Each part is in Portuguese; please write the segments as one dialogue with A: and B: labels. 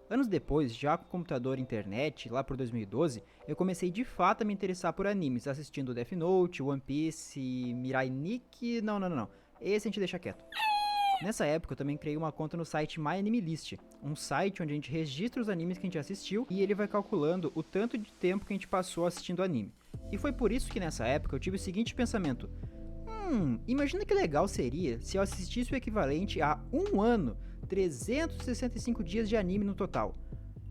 A: Anos depois, já com computador e internet, lá por 2012, eu comecei de fato a me interessar por animes, assistindo Death Note, One Piece, Mirai Nikki... Não. Esse a gente deixa quieto. Nessa época eu também criei uma conta no site MyAnimeList, um site onde a gente registra os animes que a gente assistiu e ele vai calculando o tanto de tempo que a gente passou assistindo anime. E foi por isso que nessa época eu tive o seguinte pensamento: imagina que legal seria se eu assistisse o equivalente a um ano, 365 dias de anime no total.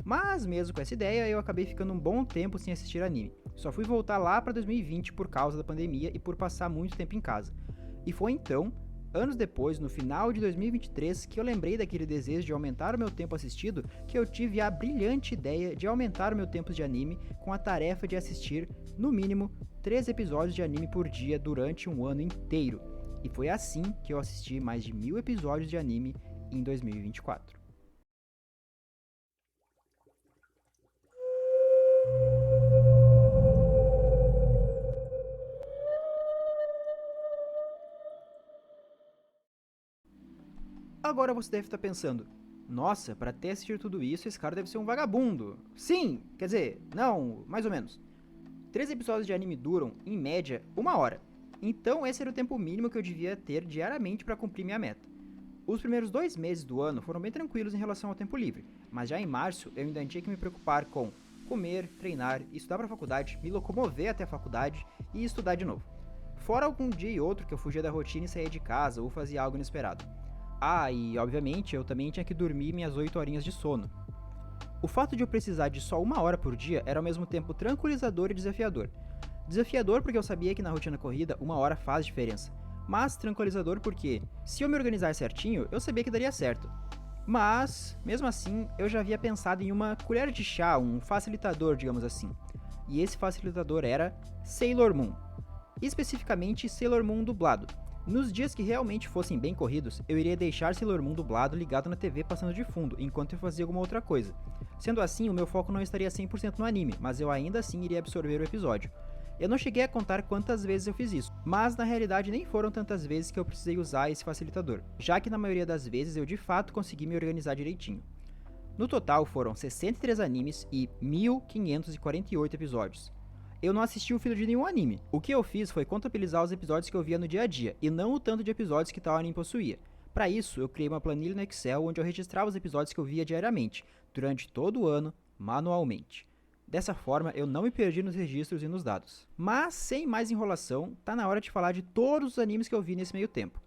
A: Mas mesmo com essa ideia, eu acabei ficando um bom tempo sem assistir anime. Só fui voltar lá para 2020 por causa da pandemia e por passar muito tempo em casa. E foi então, anos depois, no final de 2023, que eu lembrei daquele desejo de aumentar o meu tempo assistido, que eu tive a brilhante ideia de aumentar o meu tempo de anime com a tarefa de assistir, no mínimo, 3 episódios de anime por dia durante um ano inteiro. E foi assim que eu assisti mais de 1000 episódios de anime em 2024. Agora você deve estar pensando: nossa, para ter assistido tudo isso, esse cara deve ser um vagabundo. Sim, quer dizer, não, mais ou menos. 3 episódios de anime duram, em média, uma hora. Então esse era o tempo mínimo que eu devia ter diariamente para cumprir minha meta. Os primeiros 2 meses do ano foram bem tranquilos em relação ao tempo livre, mas já em março eu ainda tinha que me preocupar com comer, treinar, estudar para a faculdade, me locomover até a faculdade e estudar de novo. Fora algum dia e outro que eu fugia da rotina e saía de casa ou fazia algo inesperado. Ah, e obviamente eu também tinha que dormir minhas 8 horinhas de sono. O fato de eu precisar de só uma hora por dia era ao mesmo tempo tranquilizador e desafiador. Desafiador porque eu sabia que na rotina corrida uma hora faz diferença, mas tranquilizador porque, se eu me organizar certinho, eu sabia que daria certo. Mas, mesmo assim, eu já havia pensado em uma colher de chá, um facilitador, digamos assim. E esse facilitador era Sailor Moon. Especificamente Sailor Moon dublado. Nos dias que realmente fossem bem corridos, eu iria deixar Sailor Moon dublado ligado na TV passando de fundo, enquanto eu fazia alguma outra coisa. Sendo assim, o meu foco não estaria 100% no anime, mas eu ainda assim iria absorver o episódio. Eu não cheguei a contar quantas vezes eu fiz isso, mas na realidade nem foram tantas vezes que eu precisei usar esse facilitador, já que na maioria das vezes eu de fato consegui me organizar direitinho. No total foram 63 animes e 1548 episódios. Eu não assisti o filler de nenhum anime. O que eu fiz foi contabilizar os episódios que eu via no dia a dia, e não o tanto de episódios que tal anime possuía. Para isso, eu criei uma planilha no Excel onde eu registrava os episódios que eu via diariamente, durante todo o ano, manualmente. Dessa forma, eu não me perdi nos registros e nos dados. Mas, sem mais enrolação, tá na hora de falar de todos os animes que eu vi nesse meio tempo.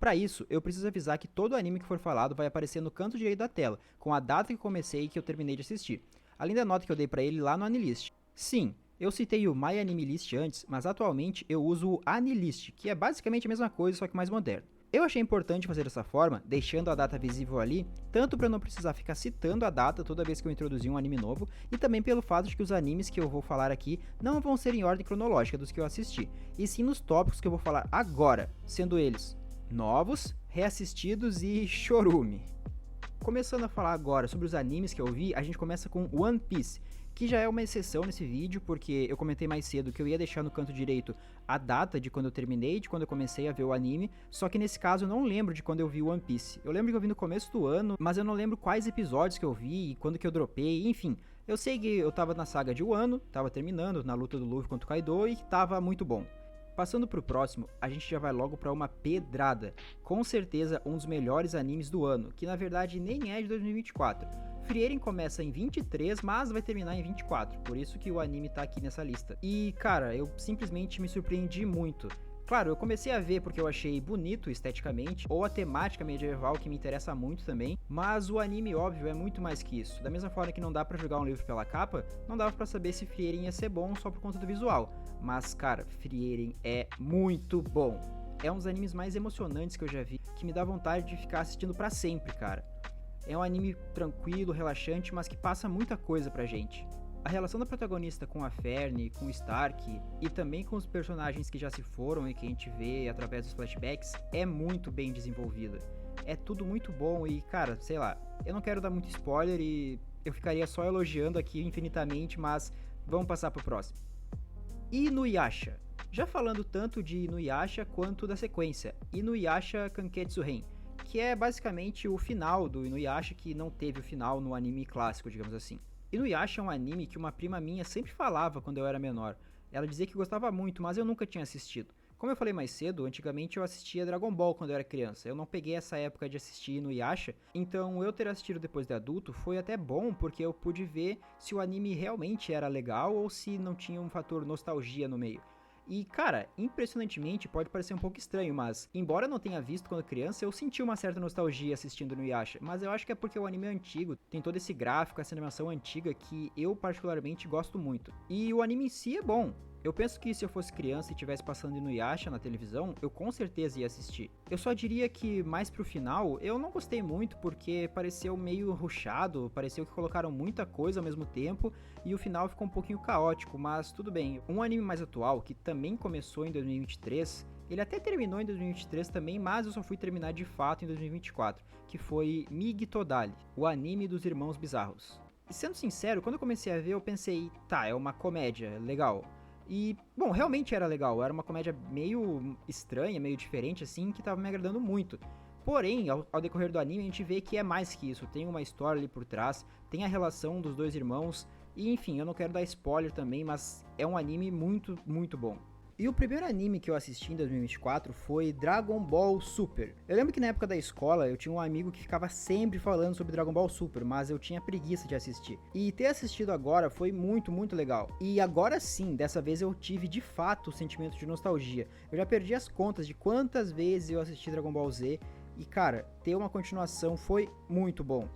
A: Para isso, eu preciso avisar que todo anime que for falado vai aparecer no canto direito da tela, com a data que eu comecei e que eu terminei de assistir, além da nota que eu dei para ele lá no Anilist. Sim, eu citei o MyAnimeList antes, mas atualmente eu uso o Anilist, que é basicamente a mesma coisa, só que mais moderno. Eu achei importante fazer dessa forma, deixando a data visível ali, tanto para não precisar ficar citando a data toda vez que eu introduzir um anime novo, e também pelo fato de que os animes que eu vou falar aqui não vão ser em ordem cronológica dos que eu assisti, e sim nos tópicos que eu vou falar agora, sendo eles novos, reassistidos e chorume. Começando a falar agora sobre os animes que eu vi, a gente começa com One Piece, que já é uma exceção nesse vídeo, porque eu comentei mais cedo que eu ia deixar no canto direito a data de quando eu terminei, de quando eu comecei a ver o anime, só que nesse caso eu não lembro de quando eu vi One Piece. Eu lembro que eu vi no começo do ano, mas eu não lembro quais episódios que eu vi e quando que eu dropei, enfim. Eu sei que eu tava na saga de Wano, tava terminando na luta do Luffy contra o Kaido e que tava muito bom. Passando pro próximo, a gente já vai logo pra uma pedrada, com certeza um dos melhores animes do ano, que na verdade nem é de 2024. Frieren começa em 23, mas vai terminar em 24, por isso que o anime tá aqui nessa lista. E cara, eu simplesmente me surpreendi muito. Claro, eu comecei a ver porque eu achei bonito esteticamente, ou a temática medieval que me interessa muito também, mas o anime, óbvio, é muito mais que isso. Da mesma forma que não dá pra jogar um livro pela capa, não dava pra saber se Frieren ia ser bom só por conta do visual. Mas, cara, Frieren é muito bom. É um dos animes mais emocionantes que eu já vi, que me dá vontade de ficar assistindo pra sempre, cara. É um anime tranquilo, relaxante, mas que passa muita coisa pra gente. A relação da protagonista com a Ferne, com o Stark e também com os personagens que já se foram e que a gente vê através dos flashbacks é muito bem desenvolvida. É tudo muito bom e, cara, sei lá, eu não quero dar muito spoiler e eu ficaria só elogiando aqui infinitamente, mas vamos passar pro próximo. Inuyasha. Já falando tanto de Inuyasha quanto da sequência, Inuyasha Kanketsu Ren, que é basicamente o final do Inuyasha, que não teve o final no anime clássico, digamos assim. Inuyasha é um anime que uma prima minha sempre falava quando eu era menor. Ela dizia que gostava muito, mas eu nunca tinha assistido. Como eu falei mais cedo, antigamente eu assistia Dragon Ball quando eu era criança. Eu não peguei essa época de assistir Inuyasha, então eu ter assistido depois de adulto foi até bom, porque eu pude ver se o anime realmente era legal ou se não tinha um fator nostalgia no meio. E, cara, impressionantemente, pode parecer um pouco estranho, mas, embora eu não tenha visto quando criança, eu senti uma certa nostalgia assistindo no Inuyasha. Mas eu acho que é porque o anime é antigo, tem todo esse gráfico, essa animação antiga que eu particularmente gosto muito. E o anime em si é bom. Eu penso que se eu fosse criança e estivesse passando Inuyasha na televisão, eu com certeza ia assistir. Eu só diria que mais pro final, eu não gostei muito porque pareceu meio rushado, pareceu que colocaram muita coisa ao mesmo tempo e o final ficou um pouquinho caótico, mas tudo bem. Um anime mais atual, que também começou em 2023, ele até terminou em 2023 também, mas eu só fui terminar de fato em 2024, que foi Mig Todali, o anime dos Irmãos Bizarros. E sendo sincero, quando eu comecei a ver, eu pensei, tá, é uma comédia, legal. E, bom, realmente era legal, era uma comédia meio estranha, meio diferente assim, que tava me agradando muito. Porém, ao decorrer do anime, a gente vê que é mais que isso, tem uma história ali por trás, tem a relação dos dois irmãos, e enfim, eu não quero dar spoiler também, mas é um anime muito, muito bom. E o primeiro anime que eu assisti em 2024 foi Dragon Ball Super. Eu lembro que na época da escola eu tinha um amigo que ficava sempre falando sobre Dragon Ball Super, mas eu tinha preguiça de assistir. E ter assistido agora foi muito, muito legal. E agora sim, dessa vez eu tive de fato o sentimento de nostalgia. Eu já perdi as contas de quantas vezes eu assisti Dragon Ball Z e, cara, ter uma continuação foi muito bom.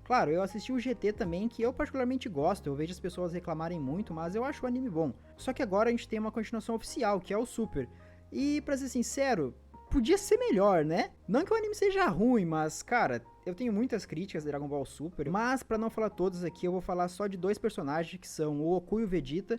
A: Claro, eu assisti o GT também, que eu particularmente gosto, eu vejo as pessoas reclamarem muito, mas eu acho o anime bom. Só que agora a gente tem uma continuação oficial, que é o Super. E, pra ser sincero, podia ser melhor, né? Não que o anime seja ruim, mas, cara, eu tenho muitas críticas de Dragon Ball Super, mas pra não falar todas aqui, eu vou falar só de dois personagens, que são o Goku e o Vegeta.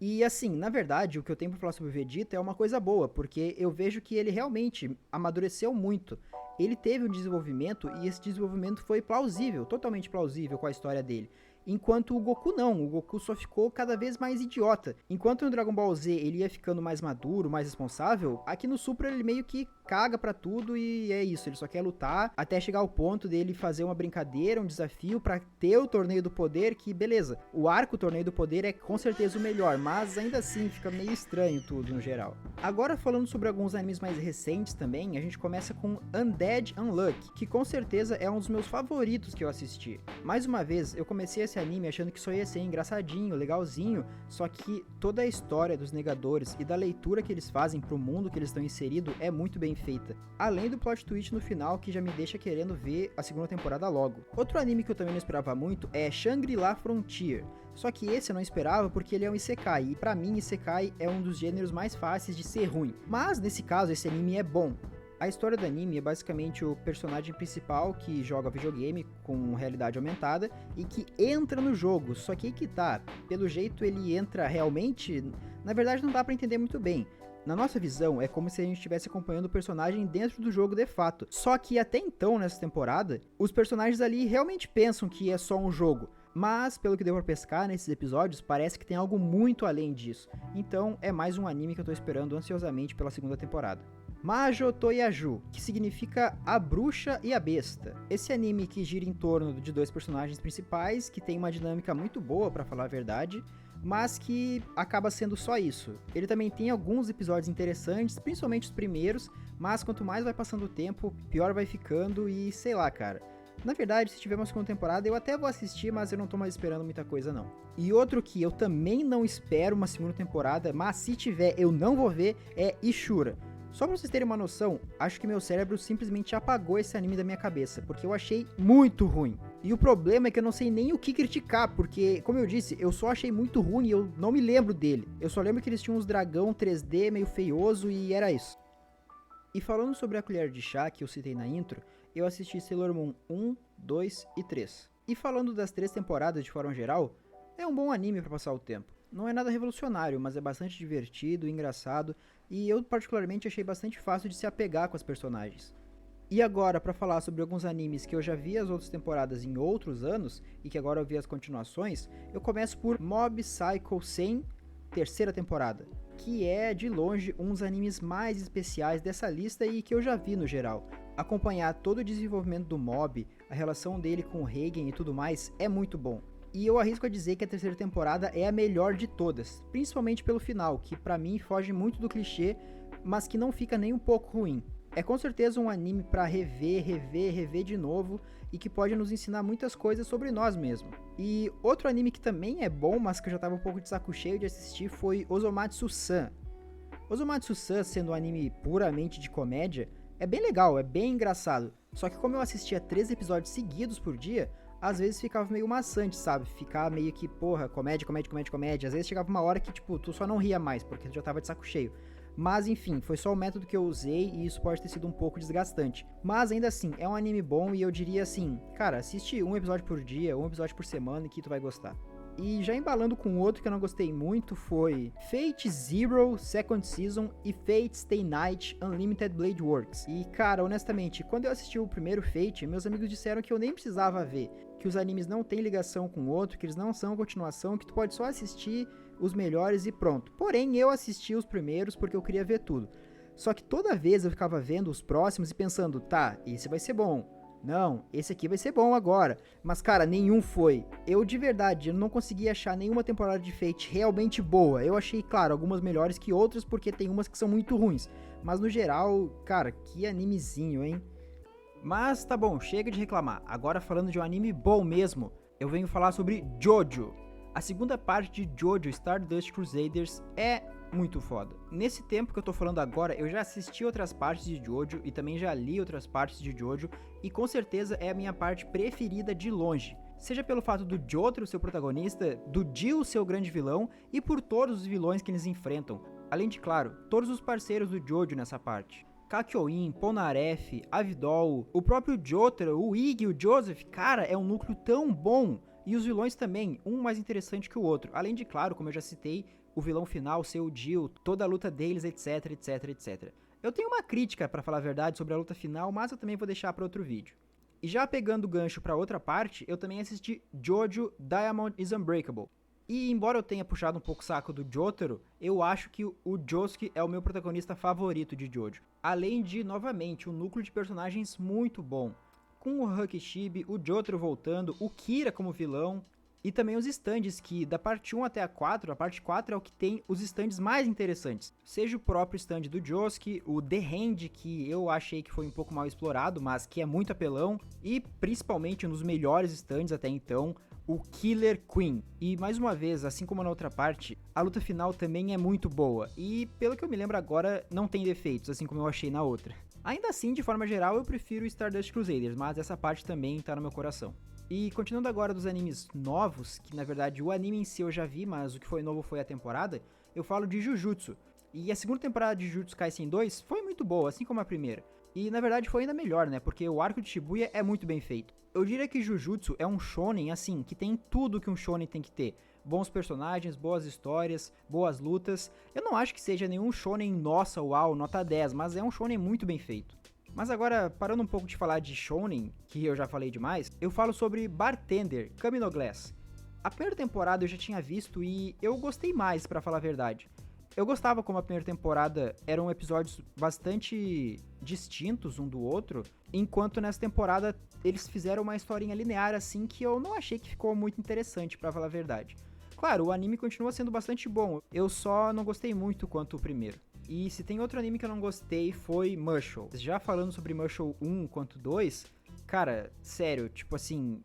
A: E assim, na verdade, o que eu tenho pra falar sobre o Vegeta é uma coisa boa, porque eu vejo que ele realmente amadureceu muito. Ele teve um desenvolvimento e esse desenvolvimento foi plausível, totalmente plausível com a história dele. Enquanto o Goku não, o Goku só ficou cada vez mais idiota. Enquanto no Dragon Ball Z ele ia ficando mais maduro, mais responsável, aqui no Super ele meio que caga pra tudo e é isso, ele só quer lutar até chegar ao ponto dele fazer uma brincadeira, um desafio pra ter o Torneio do Poder, que beleza, o arco Torneio do Poder é com certeza o melhor, mas ainda assim fica meio estranho tudo no geral. Agora falando sobre alguns animes mais recentes também, a gente começa com Undead Unluck, que com certeza é um dos meus favoritos que eu assisti. Mais uma vez, eu comecei esse anime achando que só ia ser engraçadinho, legalzinho, só que toda a história dos negadores e da leitura que eles fazem pro mundo que eles estão inseridos é muito bem feita. Além do plot twist no final que já me deixa querendo ver a segunda temporada logo. Outro anime que eu também não esperava muito é Shangri-La Frontier. Só que esse eu não esperava porque ele é um Isekai, e pra mim Isekai é um dos gêneros mais fáceis de ser ruim. Mas nesse caso esse anime é bom. A história do anime é basicamente o personagem principal que joga videogame com realidade aumentada e que entra no jogo, só que aí que tá, pelo jeito ele entra realmente, na verdade não dá pra entender muito bem. Na nossa visão, é como se a gente estivesse acompanhando o personagem dentro do jogo de fato. Só que até então, nessa temporada, os personagens ali realmente pensam que é só um jogo. Mas, pelo que deu pra pescar nesses episódios, parece que tem algo muito além disso. Então, é mais um anime que eu tô esperando ansiosamente pela segunda temporada. Majo Toyaju, que significa A Bruxa e a Besta. Esse anime que gira em torno de dois personagens principais, que tem uma dinâmica muito boa, pra falar a verdade, mas que acaba sendo só isso. Ele também tem alguns episódios interessantes, principalmente os primeiros, mas quanto mais vai passando o tempo, pior vai ficando e sei lá, cara. Na verdade, se tiver uma segunda temporada, eu até vou assistir, mas eu não tô mais esperando muita coisa, não. E outro que eu também não espero uma segunda temporada, mas se tiver, eu não vou ver, é Ishura. Só pra vocês terem uma noção, acho que meu cérebro simplesmente apagou esse anime da minha cabeça, porque eu achei muito ruim. E o problema é que eu não sei nem o que criticar, porque, como eu disse, eu só achei muito ruim e eu não me lembro dele. Eu só lembro que eles tinham uns dragão 3D meio feioso e era isso. E falando sobre a colher de chá que eu citei na intro, eu assisti Sailor Moon 1, 2 e 3. E falando das 3 temporadas de forma geral, é um bom anime pra passar o tempo. Não é nada revolucionário, mas é bastante divertido, engraçado, e eu particularmente achei bastante fácil de se apegar com as personagens. E agora, pra falar sobre alguns animes que eu já vi as outras temporadas em outros anos, e que agora eu vi as continuações, eu começo por Mob Psycho 100, terceira temporada, que é, de longe, um dos animes mais especiais dessa lista e que eu já vi no geral. acompanhar todo o desenvolvimento do Mob, a relação dele com o Reigen e tudo mais, é muito bom. E eu arrisco a dizer que a terceira temporada é a melhor de todas, principalmente pelo final, que pra mim foge muito do clichê, mas que não fica nem um pouco ruim. É com certeza um anime pra rever de novo e que pode nos ensinar muitas coisas sobre nós mesmos. E outro anime que também é bom, mas que eu já tava um pouco de saco cheio de assistir foi Osomatsu-san. Osomatsu-san, sendo um anime puramente de comédia, é bem legal, é bem engraçado. Só que como eu assistia 3 episódios seguidos por dia, às vezes ficava meio maçante, sabe? Ficar meio que, porra, comédia. Às vezes chegava uma hora que, tipo, tu só não ria mais, porque tu já tava de saco cheio. Mas, enfim, foi só o método que eu usei e isso pode ter sido um pouco desgastante. Mas, ainda assim, é um anime bom e eu diria assim, cara, assiste um episódio por dia, um episódio por semana que tu vai gostar. E já embalando com outro que eu não gostei muito foi Fate Zero Second Season e Fate Stay Night Unlimited Blade Works. E cara, honestamente, quando eu assisti o primeiro Fate, meus amigos disseram que eu nem precisava ver, que os animes não têm ligação com o outro, que eles não são continuação, que tu pode só assistir os melhores e pronto. Porém, eu assisti os primeiros porque eu queria ver tudo. Só que toda vez eu ficava vendo os próximos e pensando, tá, esse vai ser bom. Não, esse aqui vai ser bom agora. Mas, cara, nenhum foi. Eu, de verdade, eu não consegui achar nenhuma temporada de Fate realmente boa. Eu achei, claro, algumas melhores que outras, porque tem umas que são muito ruins. Mas, no geral, cara, que animezinho, hein? Mas, tá bom, chega de reclamar. Agora, falando de um anime bom mesmo, eu venho falar sobre Jojo. A segunda parte de Jojo Stardust Crusaders é muito foda. Nesse tempo que eu tô falando agora, eu já assisti outras partes de Jojo e também já li outras partes de Jojo e com certeza é a minha parte preferida de longe. Seja pelo fato do Jotaro ser o protagonista, do Dio ser o grande vilão e por todos os vilões que eles enfrentam. Além de, claro, todos os parceiros do Jojo nessa parte. Kakyoin, Polnareff, Avidol, o próprio Jotaro, o Iggy, o Joseph, cara, é um núcleo tão bom. E os vilões também, um mais interessante que o outro. Além de, claro, como eu já citei, o vilão final ser o Dio, toda a luta deles, etc. Eu tenho uma crítica, pra falar a verdade, sobre a luta final, mas eu também vou deixar pra outro vídeo. E já pegando o gancho pra outra parte, eu também assisti Jojo Diamond is Unbreakable. E embora eu tenha puxado um pouco o saco do Jotaro, eu acho que o Josuke é o meu protagonista favorito de Jojo. Além de, novamente, um núcleo de personagens muito bom. Com o Hakishibe, o Jotaro voltando, o Kira como vilão, e também os stands que da parte 1 até a 4, a parte 4 é o que tem os stands mais interessantes. Seja o próprio stand do Josuke, o The Hand, que eu achei que foi um pouco mal explorado, mas que é muito apelão, e principalmente um dos melhores stands até então, o Killer Queen. E mais uma vez, assim como na outra parte, a luta final também é muito boa, e pelo que eu me lembro agora, não tem defeitos, assim como eu achei na outra. Ainda assim, de forma geral, eu prefiro Stardust Crusaders, mas essa parte também tá no meu coração. E continuando agora dos animes novos, que na verdade o anime em si eu já vi, mas o que foi novo foi a temporada, eu falo de Jujutsu. E a segunda temporada de Jujutsu Kaisen 2 foi muito boa, assim como a primeira. E na verdade foi ainda melhor, né, porque o arco de Shibuya é muito bem feito. Eu diria que Jujutsu é um shonen, assim, que tem tudo que um shonen tem que ter. Bons personagens, boas histórias, boas lutas. Eu não acho que seja nenhum shonen, nossa, uau, nota 10, mas é um shonen muito bem feito. Mas agora, parando um pouco de falar de shonen, que eu já falei demais, eu falo sobre Bartender, Kami no Glass. A primeira temporada eu já tinha visto e eu gostei mais, pra falar a verdade. Eu gostava como a primeira temporada eram episódios bastante distintos um do outro, enquanto nessa temporada eles fizeram uma historinha linear assim que eu não achei que ficou muito interessante, pra falar a verdade. Claro, o anime continua sendo bastante bom, eu só não gostei muito quanto o primeiro. E se tem outro anime que eu não gostei foi Mushoku. Já falando sobre Mushoku 1 quanto 2, cara, sério, tipo assim...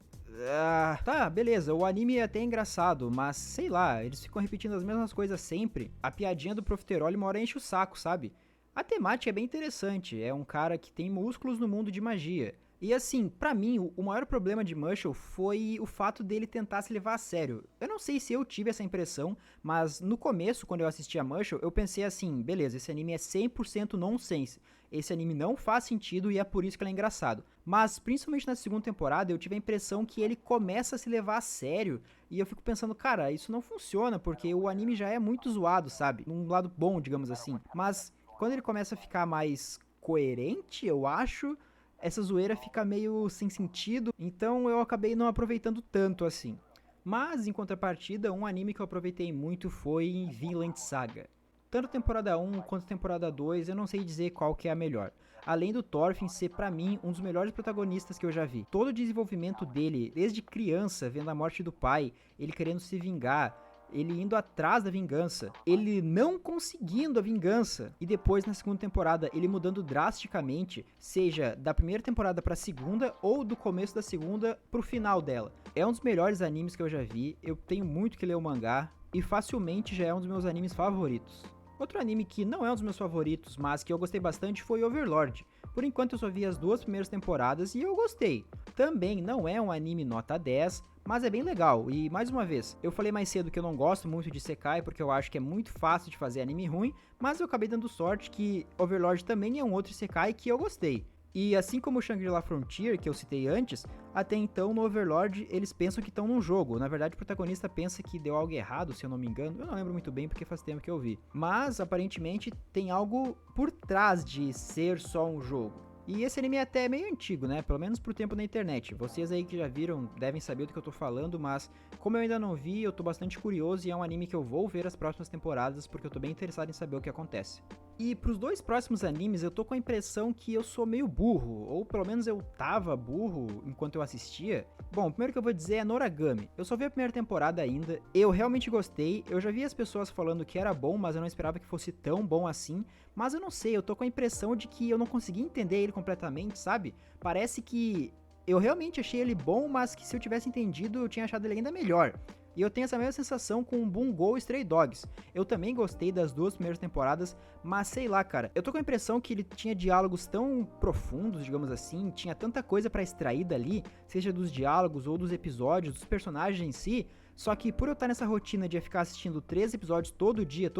A: tá, beleza, o anime é até engraçado, mas sei lá, eles ficam repetindo as mesmas coisas sempre. A piadinha do Profiterol uma hora enche o saco, sabe? A temática é bem interessante, é um cara que tem músculos no mundo de magia. E assim, pra mim, o maior problema de Mushoku foi o fato dele tentar se levar a sério. Eu não sei se eu tive essa impressão, mas no começo, quando eu assisti a Mushoku, eu pensei assim, beleza, esse anime é 100% nonsense. Esse anime não faz sentido e é por isso que ele é engraçado. Mas, principalmente na segunda temporada, eu tive a impressão que ele começa a se levar a sério. E eu fico pensando, cara, isso não funciona, porque o anime já é muito zoado, sabe? Num lado bom, digamos assim. Mas, quando ele começa a ficar mais coerente, eu acho... essa zoeira fica meio sem sentido, então eu acabei não aproveitando tanto assim. Mas, em contrapartida, um anime que eu aproveitei muito foi Vinland Saga. Tanto temporada 1 quanto temporada 2, eu não sei dizer qual que é a melhor. Além do Thorfinn ser, pra mim, um dos melhores protagonistas que eu já vi. Todo o desenvolvimento dele, desde criança, vendo a morte do pai, ele querendo se vingar, ele indo atrás da vingança, ele não conseguindo a vingança, e depois na segunda temporada ele mudando drasticamente, seja da primeira temporada pra segunda ou do começo da segunda pro final dela. É um dos melhores animes que eu já vi, eu tenho muito que ler o mangá, e facilmente já é um dos meus animes favoritos. Outro anime que não é um dos meus favoritos, mas que eu gostei bastante foi Overlord. Por enquanto eu só vi as 2 primeiras temporadas e eu gostei. Também não é um anime nota 10, mas é bem legal. E mais uma vez, eu falei mais cedo que eu não gosto muito de Isekai porque eu acho que é muito fácil de fazer anime ruim, mas eu acabei dando sorte que Overlord também é um outro Isekai que eu gostei. E assim como o Shangri-La Frontier, que eu citei antes, até então no Overlord eles pensam que estão num jogo. Na verdade o protagonista pensa que deu algo errado, se eu não me engano. Eu não lembro muito bem porque faz tempo que eu vi. Mas aparentemente tem algo por trás de ser só um jogo. E esse anime é até meio antigo, né? Pelo menos pro tempo na internet. Vocês aí que já viram devem saber do que eu tô falando, mas como eu ainda não vi, eu tô bastante curioso e é um anime que eu vou ver as próximas temporadas porque eu tô bem interessado em saber o que acontece. E pros 2 próximos animes eu tô com a impressão que eu sou meio burro, ou pelo menos eu tava burro enquanto eu assistia. Bom, o primeiro que eu vou dizer é Noragami. Eu só vi a primeira temporada ainda, eu realmente gostei, eu já vi as pessoas falando que era bom, mas eu não esperava que fosse tão bom assim. Mas eu não sei, eu tô com a impressão de que eu não consegui entender ele completamente, sabe? Parece que eu realmente achei ele bom, mas que se eu tivesse entendido eu tinha achado ele ainda melhor. E eu tenho essa mesma sensação com o Bungo e Stray Dogs. Eu também gostei das 2 primeiras temporadas, mas sei lá, cara. Eu tô com a impressão que ele tinha diálogos tão profundos, digamos assim, tinha tanta coisa pra extrair dali, seja dos diálogos ou dos episódios, dos personagens em si. Só que por eu estar nessa rotina de ficar assistindo 3 episódios todo dia,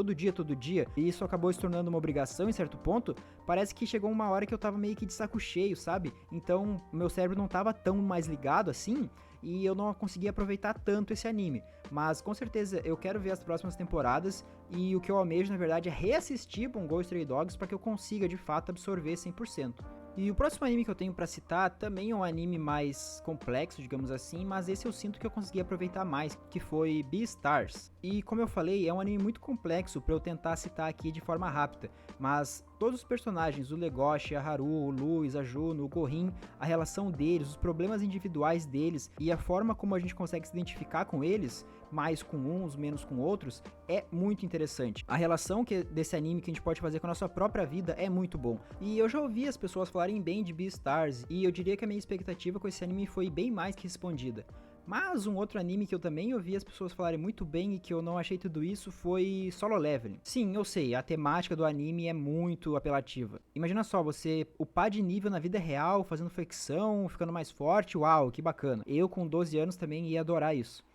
A: e isso acabou se tornando uma obrigação em certo ponto, parece que chegou uma hora que eu tava meio que de saco cheio, sabe? Então meu cérebro não tava tão mais ligado assim, e eu não consegui aproveitar tanto esse anime. Mas com certeza eu quero ver as próximas temporadas, e o que eu almejo na verdade é reassistir Bungo Stray Dogs para que eu consiga de fato absorver 100%. E o próximo anime que eu tenho pra citar também é um anime mais complexo, digamos assim, mas esse eu sinto que eu consegui aproveitar mais, que foi Beastars. E como eu falei, é um anime muito complexo pra eu tentar citar aqui de forma rápida, mas todos os personagens, o Legoshi, a Haru, o Luz, a Juno, o Gorin, a relação deles, os problemas individuais deles e a forma como a gente consegue se identificar com eles, mais com uns, menos com outros, é muito interessante. A relação desse anime que a gente pode fazer com a nossa própria vida é muito bom. E eu já ouvi as pessoas falarem bem de Beastars, e eu diria que a minha expectativa com esse anime foi bem mais que respondida. Mas um outro anime que eu também ouvi as pessoas falarem muito bem e que eu não achei tudo isso foi Solo Leveling. Sim, eu sei, a temática do anime é muito apelativa. Imagina só, você upar de nível na vida real, fazendo flexão, ficando mais forte, uau, que bacana. Eu com 12 anos também ia adorar isso.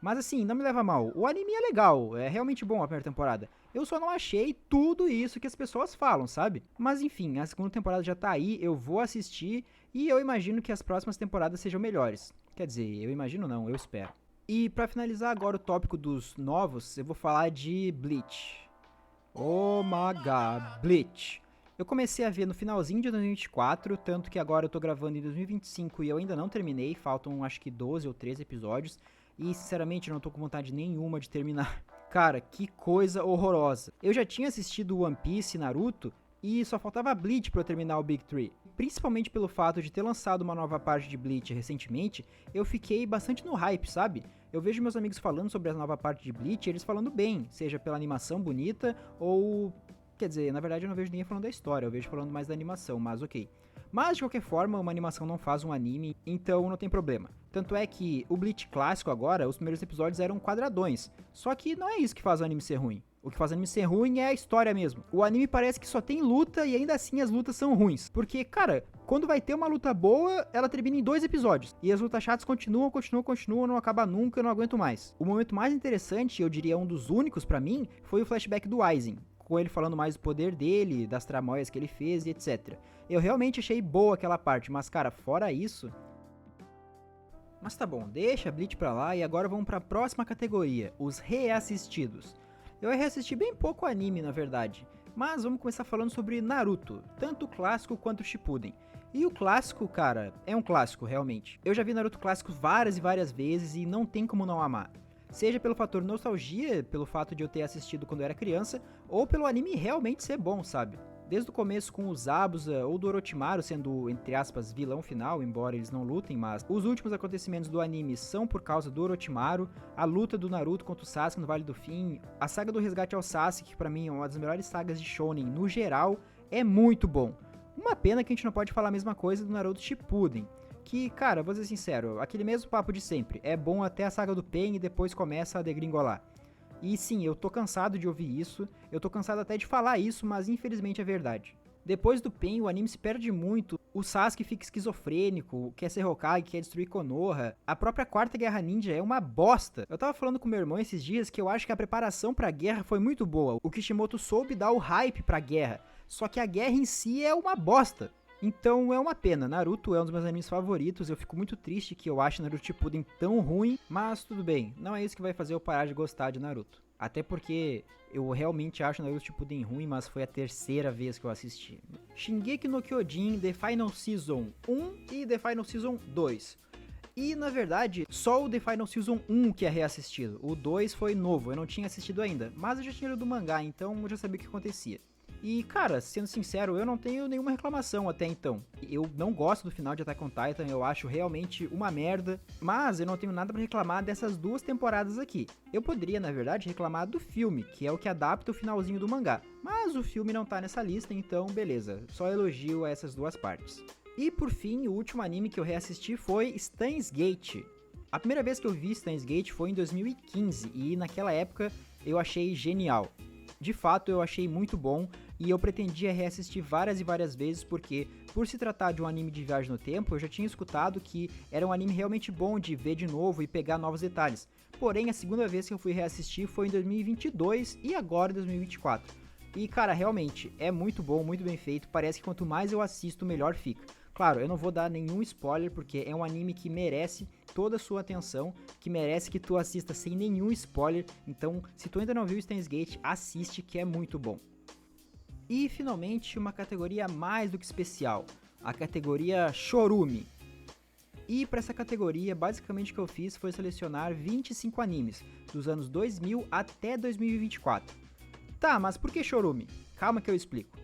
A: Mas assim, não me leva a mal, o anime é legal, é realmente bom a primeira temporada. Eu só não achei tudo isso que as pessoas falam, sabe? Mas enfim, a segunda temporada já tá aí, eu vou assistir e eu imagino que as próximas temporadas sejam melhores. Quer dizer, eu imagino não, eu espero. E pra finalizar agora o tópico dos novos, eu vou falar de Bleach. Oh my god, Bleach. Eu comecei a ver no finalzinho de 2024, tanto que agora eu tô gravando em 2025 e eu ainda não terminei, faltam acho que 12 ou 13 episódios. E sinceramente não tô com vontade nenhuma de terminar. Cara, que coisa horrorosa. Eu já tinha assistido One Piece e Naruto e só faltava Bleach pra eu terminar o Big Three. Principalmente pelo fato de ter lançado uma nova parte de Bleach recentemente, eu fiquei bastante no hype, sabe? Eu vejo meus amigos falando sobre a nova parte de Bleach e eles falando bem, seja pela animação bonita ou... Quer dizer, na verdade eu não vejo ninguém falando da história, eu vejo falando mais da animação, mas ok. Mas, de qualquer forma, uma animação não faz um anime, então não tem problema. Tanto é que o Bleach clássico agora, os primeiros episódios eram quadradões. Só que não é isso que faz o anime ser ruim. O que faz o anime ser ruim é a história mesmo. O anime parece que só tem luta e ainda assim as lutas são ruins. Porque, cara, quando vai ter uma luta boa, ela termina em 2 episódios. E as lutas chatas continuam, não acaba nunca, eu não aguento mais. O momento mais interessante, eu diria um dos únicos pra mim, foi o flashback do Aizen. Com ele falando mais do poder dele, das tramóias que ele fez e etc. Eu realmente achei boa aquela parte, mas cara, fora isso... Mas tá bom, deixa Bleach pra lá e agora vamos pra próxima categoria, os reassistidos. Eu reassisti bem pouco anime, na verdade, mas vamos começar falando sobre Naruto, tanto o clássico quanto o Shippuden. E o clássico, cara, é um clássico, realmente. Eu já vi Naruto clássico várias e várias vezes e não tem como não amar. Seja pelo fator nostalgia, pelo fato de eu ter assistido quando eu era criança, ou pelo anime realmente ser bom, sabe? Desde o começo com o Zabuza ou do Orochimaru sendo, entre aspas, vilão final, embora eles não lutem, mas os últimos acontecimentos do anime são por causa do Orochimaru, a luta do Naruto contra o Sasuke no Vale do Fim, a saga do resgate ao Sasuke, que pra mim é uma das melhores sagas de Shonen no geral, é muito bom. Uma pena que a gente não pode falar a mesma coisa do Naruto Shippuden, que, cara, vou ser sincero, aquele mesmo papo de sempre, é bom até a saga do Pain e depois começa a degringolar. E sim, eu tô cansado de ouvir isso, eu tô cansado até de falar isso, mas infelizmente é verdade. Depois do Pain, o anime se perde muito, o Sasuke fica esquizofrênico, quer ser Hokage, quer destruir Konoha, a própria Quarta Guerra Ninja é uma bosta. Eu tava falando com meu irmão esses dias que eu acho que a preparação pra guerra foi muito boa, o Kishimoto soube dar o hype pra guerra, só que a guerra em si é uma bosta. Então é uma pena, Naruto é um dos meus animes favoritos, eu fico muito triste que eu ache Naruto Shippuden tão ruim, mas tudo bem, não é isso que vai fazer eu parar de gostar de Naruto. Até porque eu realmente acho Naruto Shippuden ruim, mas foi a terceira vez que eu assisti. Shingeki no Kyojin, The Final Season 1 e The Final Season 2. E, na verdade, só o The Final Season 1 que é reassistido. O 2 foi novo, eu não tinha assistido ainda, mas eu já tinha lido do mangá, então eu já sabia o que acontecia. E, cara, sendo sincero, eu não tenho nenhuma reclamação até então. Eu não gosto do final de Attack on Titan, eu acho realmente uma merda, mas eu não tenho nada pra reclamar dessas duas temporadas aqui. Eu poderia, na verdade, reclamar do filme, que é o que adapta o finalzinho do mangá, mas o filme não tá nessa lista, então beleza, só elogio a essas duas partes. E por fim, o último anime que eu reassisti foi Steins Gate. A primeira vez que eu vi Steins Gate foi em 2015, e naquela época eu achei genial. De fato, eu achei muito bom e eu pretendia reassistir várias e várias vezes porque, por se tratar de um anime de viagem no tempo, eu já tinha escutado que era um anime realmente bom de ver de novo e pegar novos detalhes. Porém, a segunda vez que eu fui reassistir foi em 2022 e agora em 2024. E, cara, realmente, é muito bom, muito bem feito, parece que quanto mais eu assisto, melhor fica. Claro, eu não vou dar nenhum spoiler, porque é um anime que merece toda a sua atenção, que merece que tu assista sem nenhum spoiler, então se tu ainda não viu Steins Gate, assiste que é muito bom. E finalmente uma categoria mais do que especial, a categoria Chorume. E para essa categoria, basicamente o que eu fiz foi selecionar 25 animes, dos anos 2000 até 2024. Tá, mas por que Chorume? Calma que eu explico.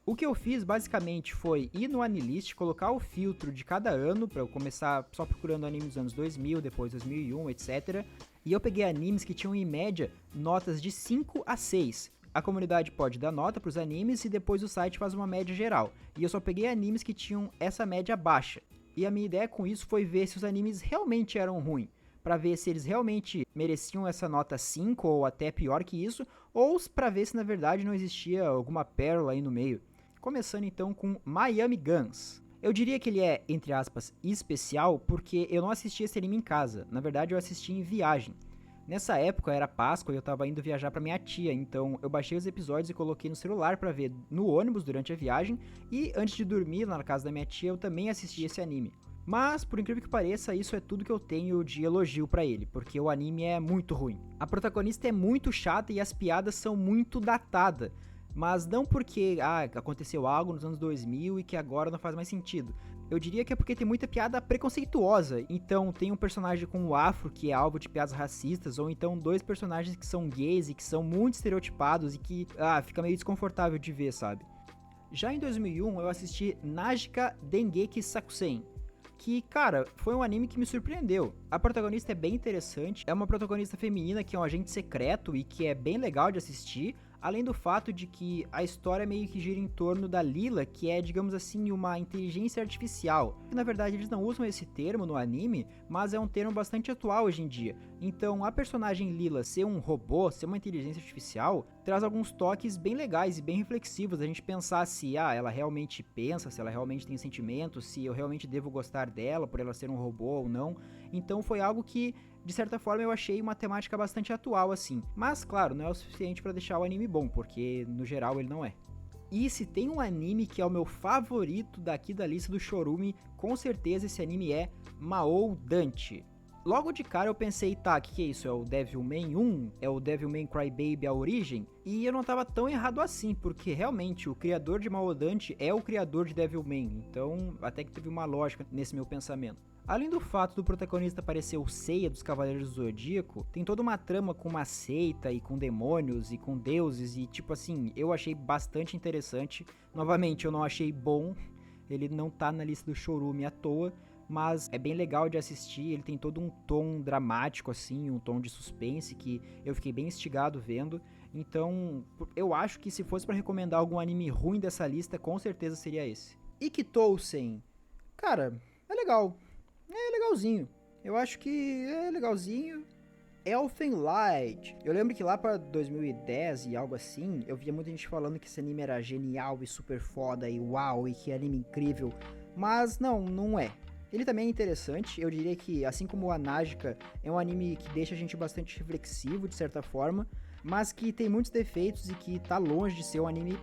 A: O que eu fiz basicamente foi ir no Anilist, colocar o filtro de cada ano, para eu começar só procurando animes dos anos 2000, depois 2001, etc. E eu peguei animes que tinham em média notas de 5 a 6. A comunidade pode dar nota para os animes e depois o site faz uma média geral. E eu só peguei animes que tinham essa média baixa. E a minha ideia com isso foi ver se os animes realmente eram ruins, para ver se eles realmente mereciam essa nota 5 ou até pior que isso, ou para ver se na verdade não existia alguma pérola aí no meio. Começando então com Miami Guns. Eu diria que ele é, entre aspas, especial porque eu não assisti esse anime em casa. Na verdade eu assisti em viagem. Nessa época era Páscoa e eu tava indo viajar pra minha tia, então eu baixei os episódios e coloquei no celular pra ver no ônibus durante a viagem. E antes de dormir lá na casa da minha tia eu também assisti esse anime. Mas, por incrível que pareça, isso é tudo que eu tenho de elogio pra ele, porque o anime é muito ruim. A protagonista é muito chata e as piadas são muito datadas. Mas não porque aconteceu algo nos anos 2000 e que agora não faz mais sentido. Eu diria que é porque tem muita piada preconceituosa. Então tem um personagem com o afro que é alvo de piadas racistas, ou então dois personagens que são gays e que são muito estereotipados e que fica meio desconfortável de ver, sabe? Já em 2001 eu assisti Najika Dengeki Sakusen, que, cara, foi um anime que me surpreendeu. A protagonista é bem interessante, é uma protagonista feminina que é um agente secreto e que é bem legal de assistir, além do fato de que a história meio que gira em torno da Lila, que é, digamos assim, uma inteligência artificial. Na verdade, eles não usam esse termo no anime, mas é um termo bastante atual hoje em dia. Então, a personagem Lila ser um robô, ser uma inteligência artificial, traz alguns toques bem legais e bem reflexivos, a gente pensar se ela realmente pensa, se ela realmente tem sentimentos, se eu realmente devo gostar dela por ela ser um robô ou não. Então foi algo que, de certa forma, eu achei uma temática bastante atual assim. Mas, claro, não é o suficiente pra deixar o anime bom, porque no geral ele não é. E se tem um anime que é o meu favorito daqui da lista do Chorume, com certeza esse anime é Mao Dante. Logo de cara eu pensei, tá, que é isso? É o Devilman 1? É o Devilman Crybaby a origem? E eu não tava tão errado assim, porque realmente o criador de Mao Dante é o criador de Devilman, então até que teve uma lógica nesse meu pensamento. Além do fato do protagonista parecer o Seiya dos Cavaleiros do Zodíaco, tem toda uma trama com uma seita e com demônios e com deuses e tipo assim, eu achei bastante interessante. Novamente, eu não achei bom, ele não tá na lista do Chorume à toa, mas é bem legal de assistir, ele tem todo um tom dramático assim, um tom de suspense que eu fiquei bem instigado vendo. Então, eu acho que se fosse pra recomendar algum anime ruim dessa lista, com certeza seria esse. Ikitousen, cara, é legal. É legalzinho. Eu acho que é legalzinho. Elfen Light. Eu lembro que lá pra 2010 e algo assim, eu via muita gente falando que esse anime era genial e super foda e uau, e que anime incrível. Mas não é. Ele também é interessante. Eu diria que, assim como a Nágica, é um anime que deixa a gente bastante reflexivo, de certa forma, mas que tem muitos defeitos e que tá longe de ser um anime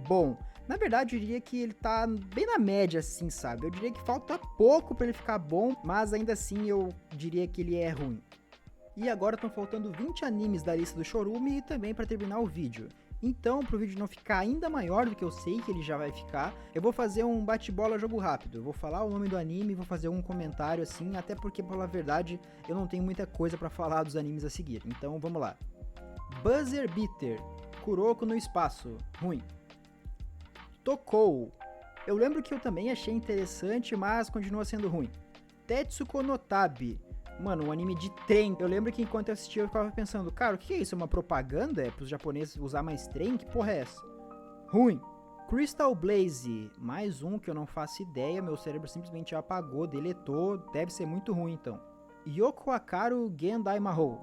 A: bom. Na verdade, eu diria que ele tá bem na média, assim, sabe? Eu diria que falta pouco pra ele ficar bom, mas ainda assim eu diria que ele é ruim. E agora estão faltando 20 animes da lista do Chorume e também pra terminar o vídeo. Então, pro vídeo não ficar ainda maior do que eu sei que ele já vai ficar, eu vou fazer um bate-bola jogo rápido. Eu vou falar o nome do anime, vou fazer um comentário assim, até porque, pra falar a verdade, eu não tenho muita coisa pra falar dos animes a seguir. Então, vamos lá. Buzzer Beater, Kuroko no Espaço, ruim. Tokou. Eu lembro que eu também achei interessante, mas continua sendo ruim. Tetsuko no Tabi. Mano, um anime de trem. Eu lembro que enquanto eu assistia eu ficava pensando, cara, o que é isso? É uma propaganda? É pros japoneses usar mais trem? Que porra é essa? Ruim. Crystal Blaze. Mais um que eu não faço ideia, meu cérebro simplesmente apagou, deletou. Deve ser muito ruim então. Yoko Akaru Gendai Mahou.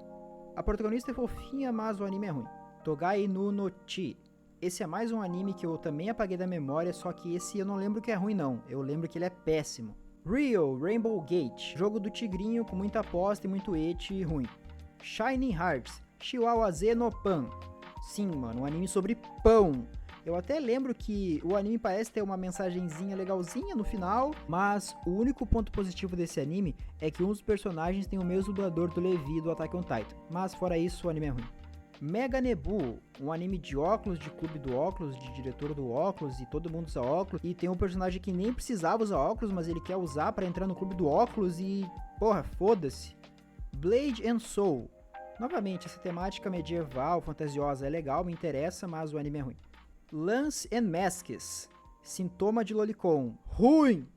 A: A protagonista é fofinha, mas o anime é ruim. Togai no Chi. Esse é mais um anime que eu também apaguei da memória, só que esse eu não lembro que é ruim não, eu lembro que ele é péssimo. Rio Rainbow Gate, jogo do tigrinho com muita aposta e muito eti e ruim. Shining Hearts, Chihuahua Z no Pan. Sim, mano, um anime sobre pão. Eu até lembro que o anime parece ter uma mensagenzinha legalzinha no final, mas o único ponto positivo desse anime é que um dos personagens tem o mesmo dublador do Levi do Attack on Titan. Mas fora isso, o anime é ruim. Mega Nebu, um anime de óculos, de clube do óculos, de diretor do óculos, e todo mundo usa óculos, e tem um personagem que nem precisava usar óculos, mas ele quer usar pra entrar no clube do óculos e... porra, foda-se. Blade and Soul. Novamente, essa temática medieval, fantasiosa é legal, me interessa, mas o anime é ruim. Lance and Masks, Sintoma de Lolicon, ruim!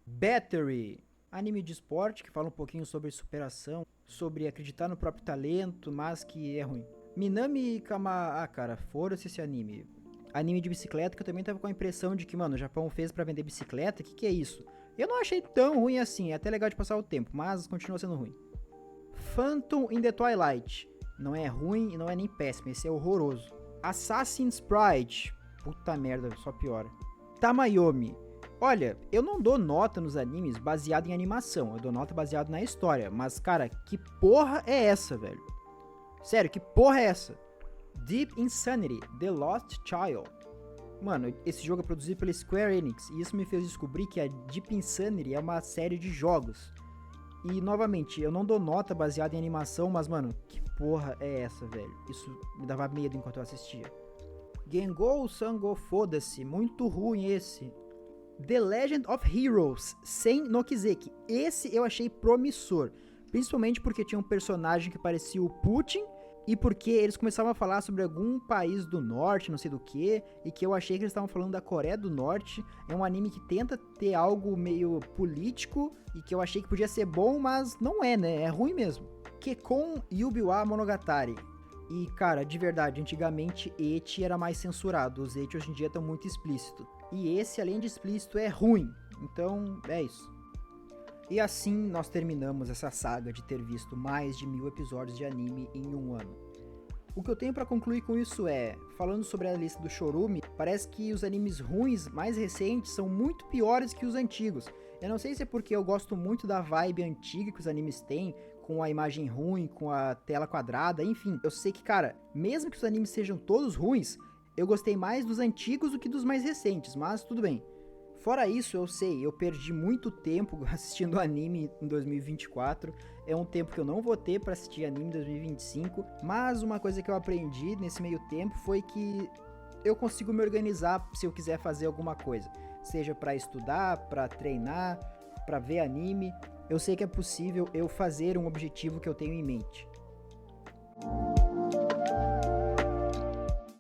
A: Battery, anime de esporte que fala um pouquinho sobre superação, sobre acreditar no próprio talento, mas que é ruim. Minami Kama... ah, cara, foda-se esse anime. Anime de bicicleta que eu também tava com a impressão de que, mano, o Japão fez pra vender bicicleta, que é isso? Eu não achei tão ruim assim, é até legal de passar o tempo, mas continua sendo ruim. Phantom in the Twilight, não é ruim e não é nem péssimo, esse é horroroso. Assassin's Pride, puta merda, só piora. Tamayomi, olha, eu não dou nota nos animes baseado em animação, eu dou nota baseado na história, mas cara, que porra é essa, velho? Sério, que porra é essa? Deep Insanity, The Lost Child. Mano, esse jogo é produzido pela Square Enix, e isso me fez descobrir que a Deep Insanity é uma série de jogos. E, novamente, eu não dou nota baseada em animação, mas, mano, que porra é essa, velho? Isso me dava medo enquanto eu assistia. Gengou Sango, foda-se, muito ruim esse. The Legend of Heroes, Sen no Kizeki. Esse eu achei promissor, principalmente porque tinha um personagem que parecia o Putin, e porque eles começavam a falar sobre algum país do norte, não sei do que, e que eu achei que eles estavam falando da Coreia do Norte. É um anime que tenta ter algo meio político, e que eu achei que podia ser bom, mas não é, né? É ruim mesmo. Kekon Yubiwa Monogatari. E, cara, de verdade, antigamente eti era mais censurado, os eti hoje em dia estão muito explícitos. E esse, além de explícito, é ruim. Então, é isso. E assim nós terminamos essa saga de ter visto mais de 1000 episódios de anime em um ano. O que eu tenho pra concluir com isso é, falando sobre a lista do Chorume, parece que os animes ruins mais recentes são muito piores que os antigos. Eu não sei se é porque eu gosto muito da vibe antiga que os animes têm, com a imagem ruim, com a tela quadrada, enfim. Eu sei que, cara, mesmo que os animes sejam todos ruins, eu gostei mais dos antigos do que dos mais recentes, mas tudo bem. Fora isso, eu sei, eu perdi muito tempo assistindo anime em 2024, é um tempo que eu não vou ter pra assistir anime em 2025, mas uma coisa que eu aprendi nesse meio tempo foi que eu consigo me organizar se eu quiser fazer alguma coisa, seja pra estudar, pra treinar, pra ver anime, eu sei que é possível eu fazer um objetivo que eu tenho em mente.